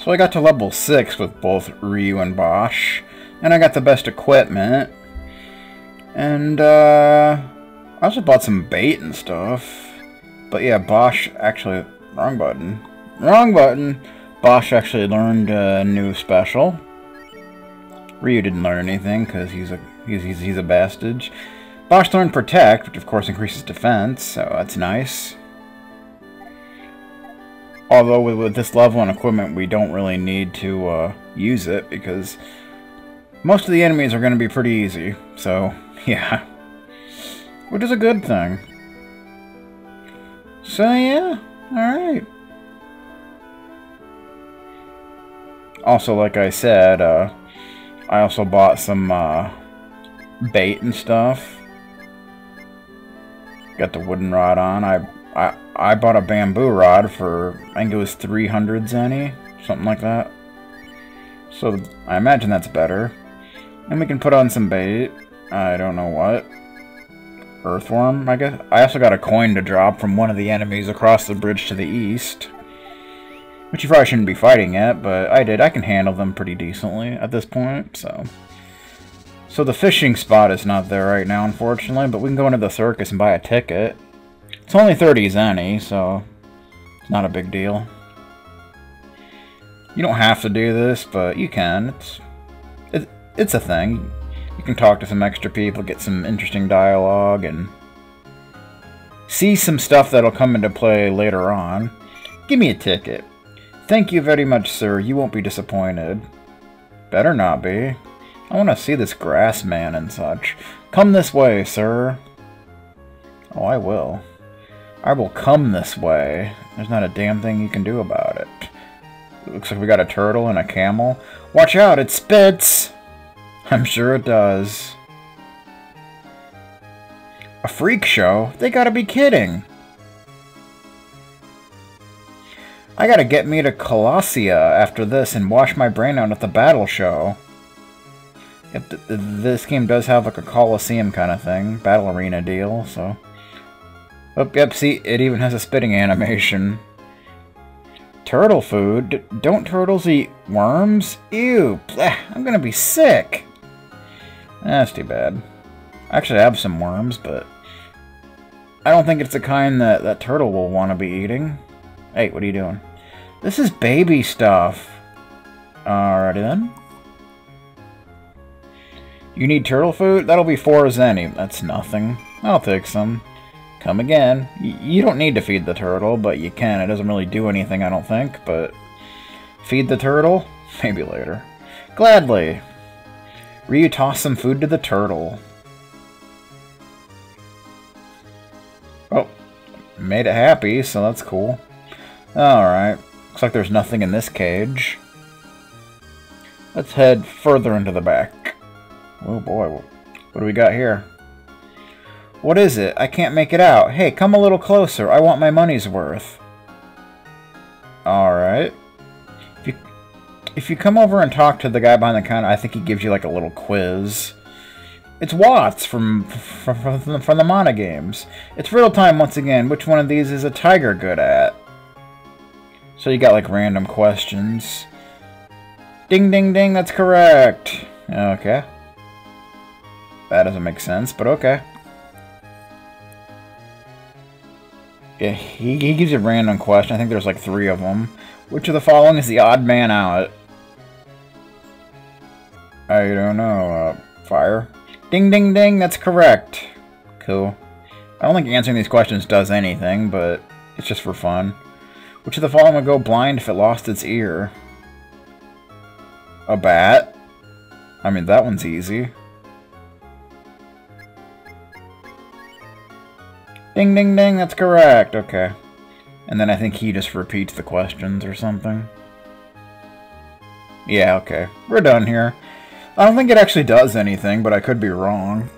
So I got to level 6 with both Ryu and Bosch, and I got the best equipment. And I also bought some bait and stuff. But yeah, Bosch actually... Wrong button. Wrong button! Bosch actually learned a new special. Ryu didn't learn anything because he's a bastard. Bosch learned Protect, which of course increases defense, so that's nice. Although with this level and equipment, we don't really need to use it because most of the enemies are going to be pretty easy. So yeah, which is a good thing. So yeah, all right. Also, like I said, I also bought some bait and stuff. Got the wooden rod on. I bought a bamboo rod for, I think it was 300 zenny, something like that. So I imagine that's better. And we can put on some bait. I don't know what. Earthworm, I guess. I also got a coin to drop from one of the enemies across the bridge to the east. Which you probably shouldn't be fighting yet, but I did. I can handle them pretty decently at this point, so... So the fishing spot is not there right now, unfortunately, but we can go into the circus and buy a ticket. It's only 30 zenny, so it's not a big deal. You don't have to do this, but you can. It's a thing. You can talk to some extra people, get some interesting dialogue, and see some stuff that'll come into play later on. Give me a ticket. Thank you very much, sir. You won't be disappointed. Better not be. I want to see this grass man and such. Come this way, sir. Oh, I will. I will come this way. There's not a damn thing you can do about it. Looks like we got a turtle and a camel. Watch out, it spits! I'm sure it does. A freak show? They gotta be kidding. I gotta get me to Colossia after this and wash my brain out at the battle show. Yep, this game does have like a Coliseum kind of thing, battle arena deal, so... Oh, yep, see, it even has a spitting animation. Turtle food? Don't turtles eat worms? Ew, bleh, I'm gonna be sick. That's too bad. I actually have some worms, but... I don't think it's the kind that turtle will want to be eating. Hey, what are you doing? This is baby stuff. Alrighty then. You need turtle food? That'll be 4 zenny. That's nothing. I'll take some. Come again. You don't need to feed the turtle, but you can. It doesn't really do anything, I don't think, but... Feed the turtle? Maybe later. Gladly. Ryu toss some food to the turtle. Oh. Made it happy, so that's cool. Alright. Looks like there's nothing in this cage. Let's head further into the back. Oh boy, what do we got here? What is it? I can't make it out. Hey, come a little closer. I want my money's worth. Alright. If you come over and talk to the guy behind the counter, I think he gives you like a little quiz. It's Watts from the Mana games. It's riddle time once again. Which one of these is a tiger good at? So you got like random questions. Ding ding ding, that's correct. Okay. That doesn't make sense, but okay. Yeah, he gives you a random question. I think there's like 3 of them. Which of the following is the odd man out? I don't know. Fire? Ding ding ding, that's correct. Cool. I don't think answering these questions does anything, but it's just for fun. Which of the following would go blind if it lost its ear? A bat? I mean, that one's easy. Ding ding ding, that's correct. Okay. And then I think he just repeats the questions or something. Yeah, okay. We're done here. I don't think it actually does anything, but I could be wrong.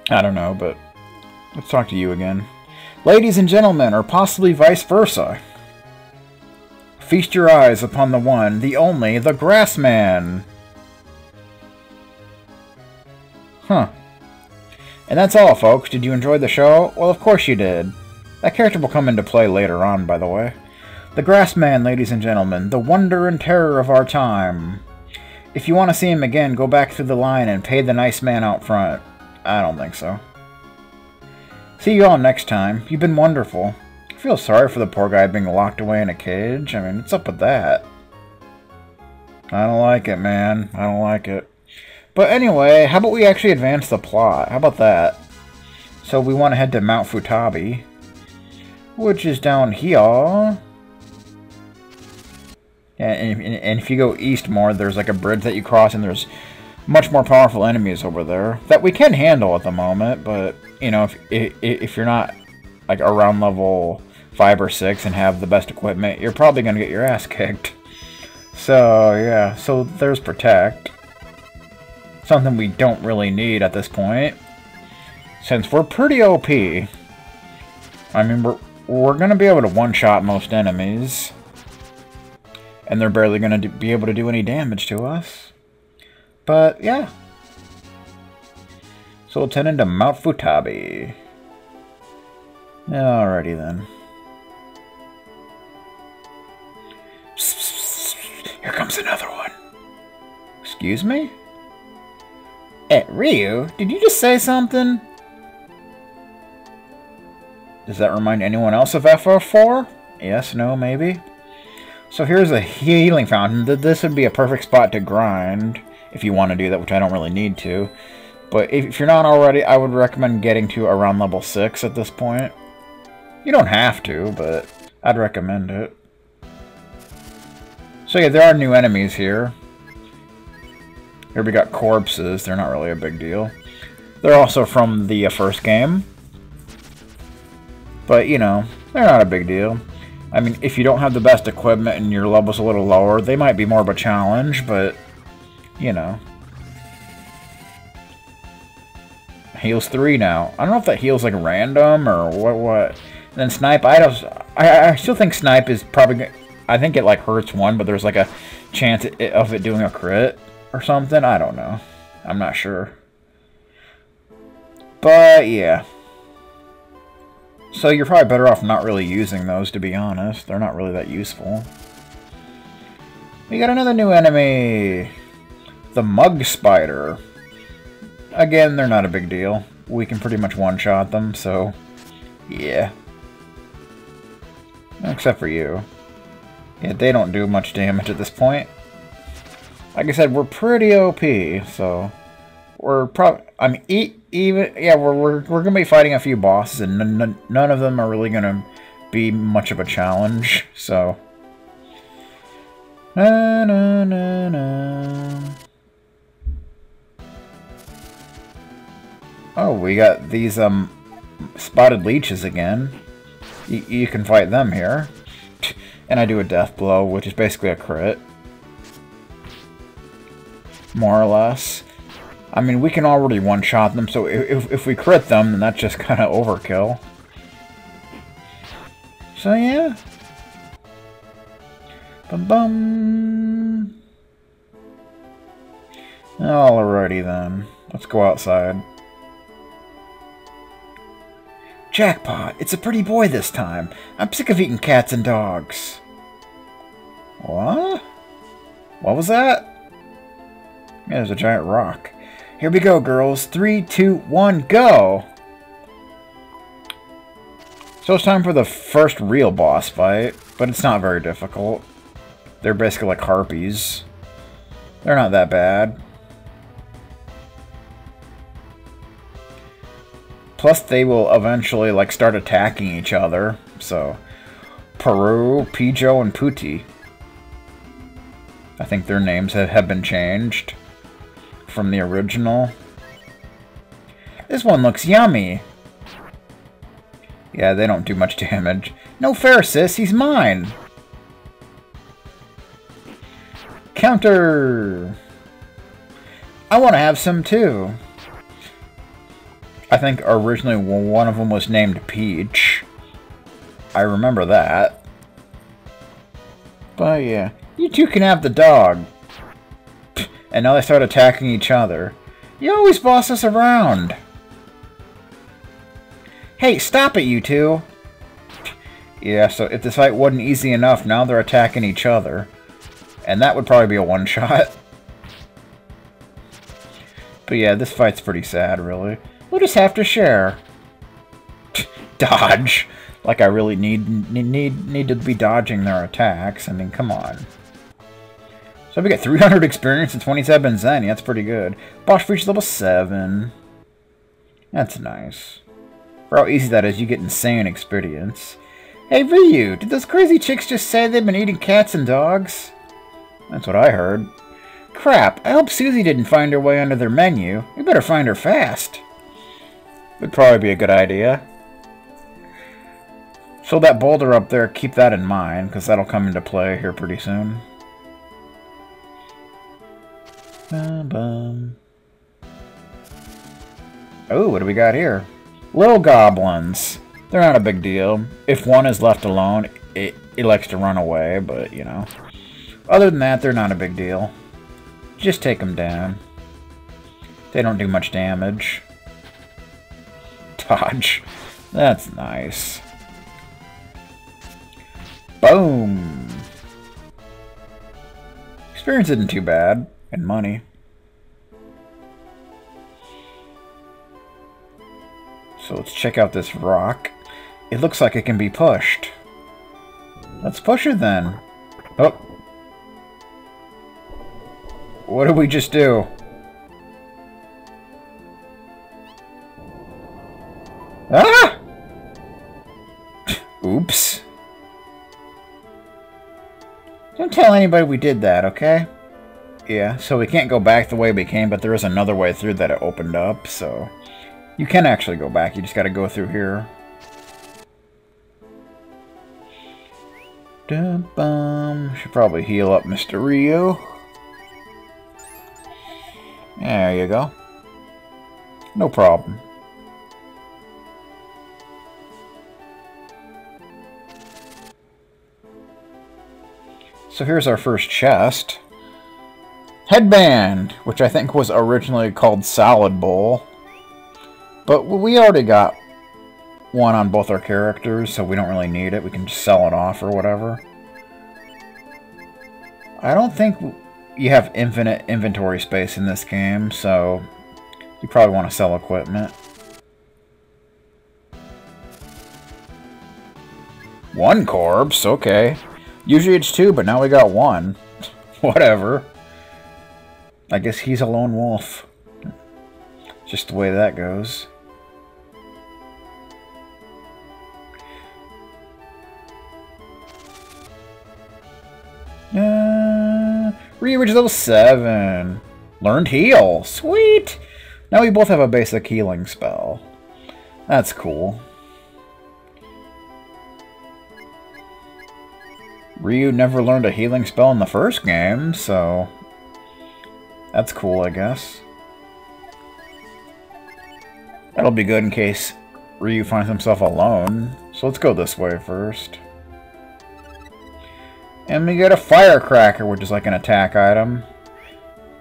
I don't know, but let's talk to you again. Ladies and gentlemen, or possibly vice versa. Feast your eyes upon the one, the only, the Grassman. Huh. And that's all, folks. Did you enjoy the show? Well, of course you did. That character will come into play later on, by the way. The Grass Man, ladies and gentlemen, the wonder and terror of our time. If you want to see him again, go back through the line and pay the nice man out front. I don't think so. See you all next time. You've been wonderful. I feel sorry for the poor guy being locked away in a cage. I mean, what's up with that? I don't like it, man. I don't like it. But anyway, how about we actually advance the plot? How about that? So we want to head to Mount Futabi, which is down here. And if you go east more, there's like a bridge that you cross, and there's much more powerful enemies over there that we can handle at the moment. But you know, if you're not like around level 5 or 6 and have the best equipment, you're probably gonna get your ass kicked. So yeah, so there's Protect. Something we don't really need at this point, since we're pretty OP. I mean, we're gonna be able to one-shot most enemies, and they're barely gonna be able to do any damage to us. But yeah. So we'll tend into Mount Futabi. Alrighty then. Here comes another one. Excuse me? Ryu, did you just say something? Does that remind anyone else of FF4? Yes, no, maybe? So here's a healing fountain. This would be a perfect spot to grind, if you want to do that, which I don't really need to. But if you're not already, I would recommend getting to around level 6 at this point. You don't have to, but I'd recommend it. So yeah, there are new enemies here. Here we got corpses. They're not really a big deal. They're also from the first game. But, you know, they're not a big deal. I mean, if you don't have the best equipment and your level's a little lower, they might be more of a challenge, but, you know. Heals 3 now. I don't know if that heals like random or what. And then Snipe, I still think Snipe is probably, I think it like hurts 1, but there's like a chance of it doing a crit or something. I don't know. I'm not sure. But yeah. So you're probably better off not really using those, to be honest. They're not really that useful. We got another new enemy. The Mug Spider. Again, they're not a big deal. We can pretty much one-shot them, so yeah. Except for you. Yeah, they don't do much damage at this point. Like I said, we're pretty OP, so we're probably, I mean, we're gonna be fighting a few bosses, and none of them are really gonna be much of a challenge. So, Oh, we got these spotted leeches again. You can fight them here, and I do a death blow, which is basically a crit. More or less. I mean, we can already one-shot them, so if we crit them, then that's just kind of overkill. So, yeah. Bum-bum. Alrighty, then. Let's go outside. Jackpot! It's a pretty boy this time. I'm sick of eating cats and dogs. What? What was that? Yeah, there's a giant rock. Here we go, girls. 3, 2, 1, go! So it's time for the first real boss fight, but it's not very difficult. They're basically like harpies. They're not that bad. Plus, they will eventually like start attacking each other. So, Peru, Pijo, and Puti. I think their names have been changed from the original. This one looks yummy. Yeah, they don't do much damage. No fair, sis. He's mine. Counter. I want to have some too. I think originally one of them was named Peach. I remember that. But yeah, you two can have the dog. And now they start attacking each other. You always boss us around. Hey, stop it, you two. Yeah, so if this fight wasn't easy enough, now they're attacking each other. And that would probably be a one-shot. But yeah, this fight's pretty sad, really. We'll just have to share. Dodge. Like I really need to be dodging their attacks. I mean, come on. So we get 300 experience and 27 Zen. Yeah, that's pretty good. Boss reached level 7. That's nice. For how easy that is, you get insane experience. Hey Ryu, did those crazy chicks just say they've been eating cats and dogs? That's what I heard. Crap, I hope Suzie didn't find her way under their menu. We better find her fast. Would probably be a good idea. So that boulder up there, keep that in mind, because that'll come into play here pretty soon. Oh, what do we got here? Little goblins. They're not a big deal. If one is left alone, it likes to run away, but, you know. Other than that, they're not a big deal. Just take them down. They don't do much damage. Dodge. That's nice. Boom! Experience isn't too bad. And money. So let's check out this rock. It looks like it can be pushed. Let's push it then. Oh. What did we just do? Ah! Oops. Don't tell anybody we did that, okay? Yeah, so we can't go back the way we came, but there is another way through that it opened up, so... You can actually go back, you just gotta go through here. Should probably heal up Mr. Ryu. There you go. No problem. So here's our first chest. Headband, which I think was originally called Salad Bowl. But we already got one on both our characters, so we don't really need it. We can just sell it off or whatever. I don't think you have infinite inventory space in this game, so you probably want to sell equipment. One corpse, okay. Usually it's 2, but now we got 1. Whatever. I guess he's a lone wolf. Just the way that goes. Ryu reached level 7. Learned heal. Sweet! Now we both have a basic healing spell. That's cool. Ryu never learned a healing spell in the first game, so... That's cool, I guess. That'll be good in case Ryu finds himself alone. So let's go this way first. And we get a firecracker, which is like an attack item.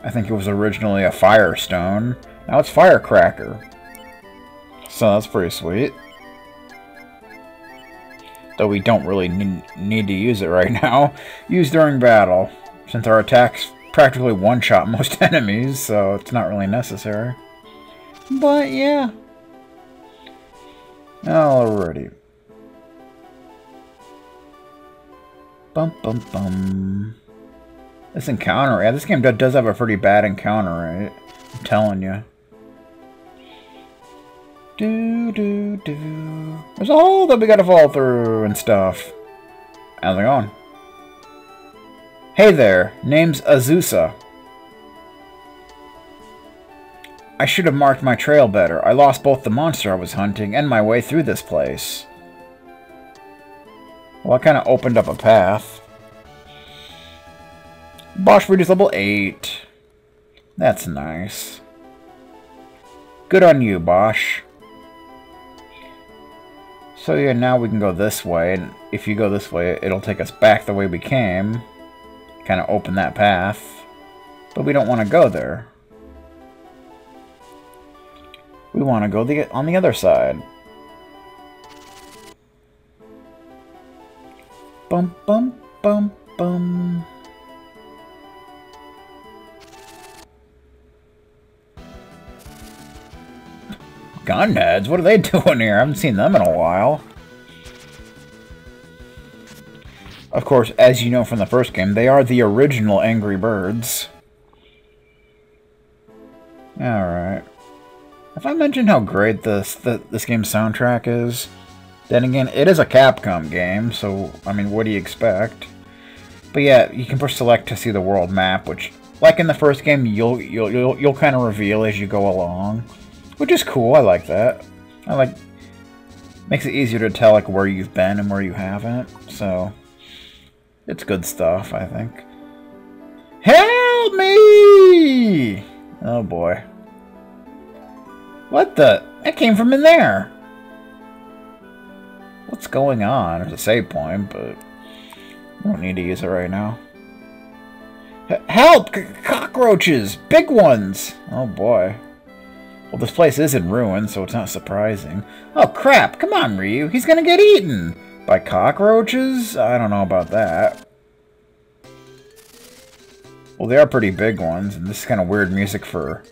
I think it was originally a firestone. Now it's firecracker. So that's pretty sweet. Though we don't really need to use it right now. Use during battle, since our attacks practically one-shot most enemies, so it's not really necessary. But yeah. Alrighty. Bum bum bum. This encounter, yeah, this game does have a pretty bad encounter, right? I'm telling you. There's a hole that we gotta fall through and stuff. How's it going? Hey there, name's Azusa. I should have marked my trail better. I lost both the monster I was hunting and my way through this place. Well, I kind of opened up a path. Boss Breed is level 8. That's nice. Good on you, Bosch. So yeah, now we can go this way, and if you go this way, it'll take us back the way we came. Kind of open that path. But we don't want to go there. We want to go on the other side. Bum bum bum bum. Gunheads? What are they doing here? I haven't seen them in a while. Of course, as you know from the first game, they are the original Angry Birds. Alright. Have I mentioned how great this game's soundtrack is? Then again, it is a Capcom game, so, I mean, what do you expect? But yeah, you can push select to see the world map, which, like in the first game, you'll kind of reveal as you go along. Which is cool, I like that. Makes it easier to tell, like, where you've been and where you haven't, so... It's good stuff, I think. Help me! Oh boy. What the? That came from in there! What's going on? There's a save point, but... I don't need to use it right now. Help! Cockroaches! Big ones! Oh boy. Well, this place is in ruins, so it's not surprising. Oh crap! Come on, Ryu! He's gonna get eaten! By cockroaches? I don't know about that. Well, they are pretty big ones, and this is kind of weird music for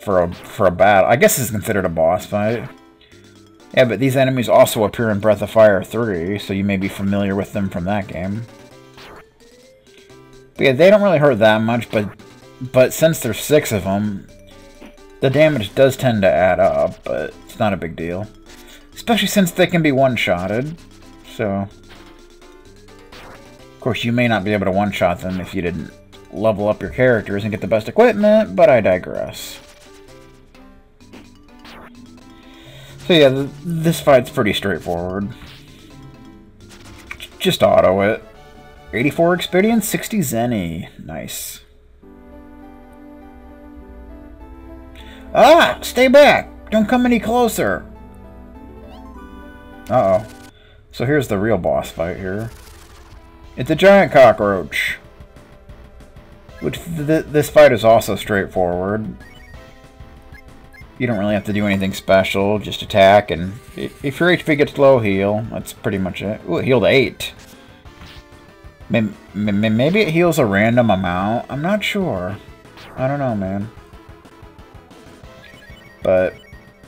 a battle. I guess this is considered a boss fight. Yeah, but these enemies also appear in Breath of Fire 3, so you may be familiar with them from that game. But yeah, they don't really hurt that much, but since there's 6 of them, the damage does tend to add up, but it's not a big deal. Especially since they can be one-shotted, so... Of course, you may not be able to one-shot them if you didn't level up your characters and get the best equipment, but I digress. So yeah, this fight's pretty straightforward. Just auto it. 84 experience, 60 zenny. Nice. Ah! Stay back! Don't come any closer! Uh-oh. So here's the real boss fight here. It's a giant cockroach. Which, this fight is also straightforward. You don't really have to do anything special, just attack, and if your HP gets low, heal. That's pretty much it. Ooh, it healed 8. Maybe it heals a random amount? I'm not sure. I don't know, man. But,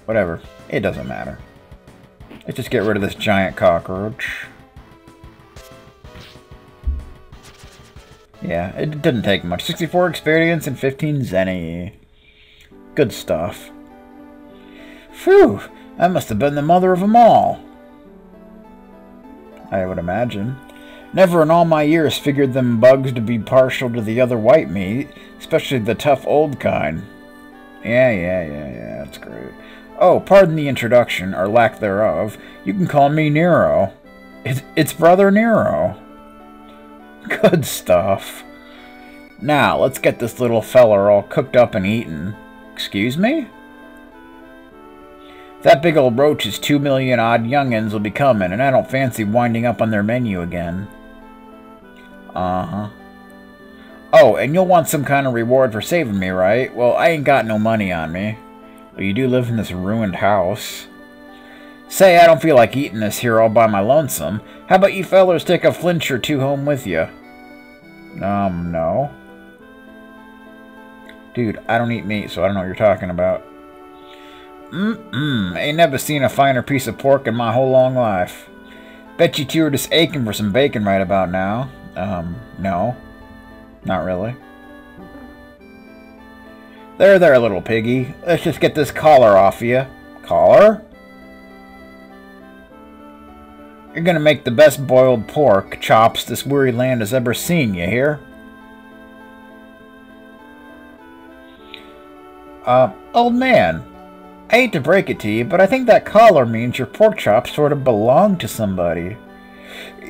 whatever. It doesn't matter. Let's just get rid of this giant cockroach. Yeah, it didn't take much. 64 experience and 15 zenny. Good stuff. Phew! That must have been the mother of them all. I would imagine. Never in all my years figured them bugs to be partial to the other white meat, especially the tough old kind. Yeah, that's great. Oh, pardon the introduction, or lack thereof. You can call me Nero. It's Brother Nero. Good stuff. Now, let's get this little feller all cooked up and eaten. Excuse me? That big old roach's 2 million odd youngins will be coming, and I don't fancy winding up on their menu again. Uh-huh. Oh, and you'll want some kind of reward for saving me, right? Well, I ain't got no money on me. But you do live in this ruined house. Say, I don't feel like eating this here all by my lonesome. How about you fellers take a flinch or 2 home with you? No. Dude, I don't eat meat, so I don't know what you're talking about. Ain't never seen a finer piece of pork in my whole long life. Bet you 2 are just aching for some bacon right about now. No. Not really. There, little piggy. Let's just get this collar off you. Collar? You're gonna make the best boiled pork chops this weary land has ever seen, you hear? Old man. I hate to break it to you, but I think that collar means your pork chops sort of belong to somebody.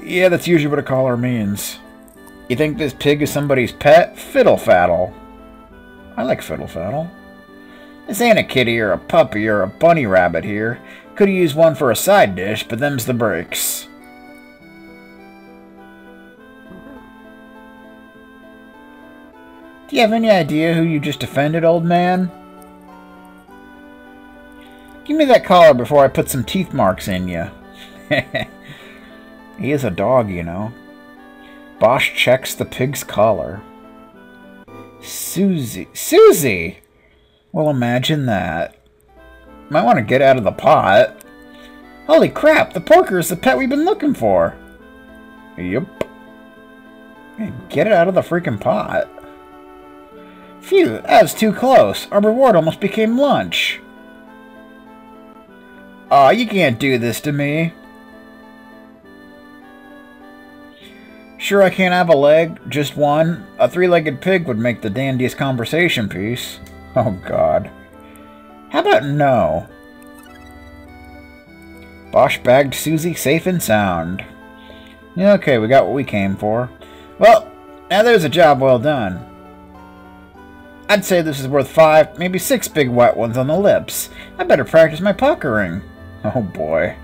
Yeah, that's usually what a collar means. You think this pig is somebody's pet? Fiddle-faddle. I like fiddle-faddle. This ain't a kitty or a puppy or a bunny rabbit here. Could've used one for a side dish, but them's the breaks. Do you have any idea who you just offended, old man? Give me that collar before I put some teeth marks in you. He is a dog, you know. Bosch checks the pig's collar. Suzie. Suzie! Well, imagine that. Might want to get out of the pot. Holy crap, the porker is the pet we've been looking for. Yep. Get it out of the freaking pot. Phew, that was too close. Our reward almost became lunch. Aw, you can't do this to me. Sure I can't have a leg, just one. A three-legged pig would make the dandiest conversation piece. Oh god. How about no? Bosch bagged Suzie safe and sound. Okay, we got what we came for. Well, now there's a job well done. I'd say this is worth 5, maybe 6 big wet ones on the lips. I better practice my puckering. Oh boy.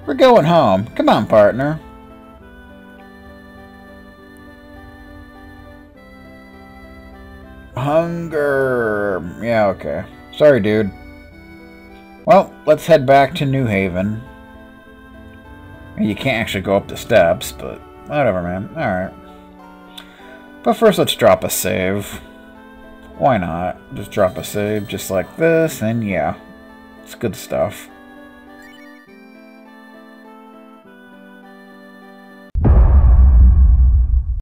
We're going home. Come on, partner. Hunger. Yeah, okay. Sorry, dude. Well, let's head back to New Haven. You can't actually go up the steps, but whatever, man. Alright. But first, let's drop a save. Why not? Just drop a save just like this, and yeah. It's good stuff.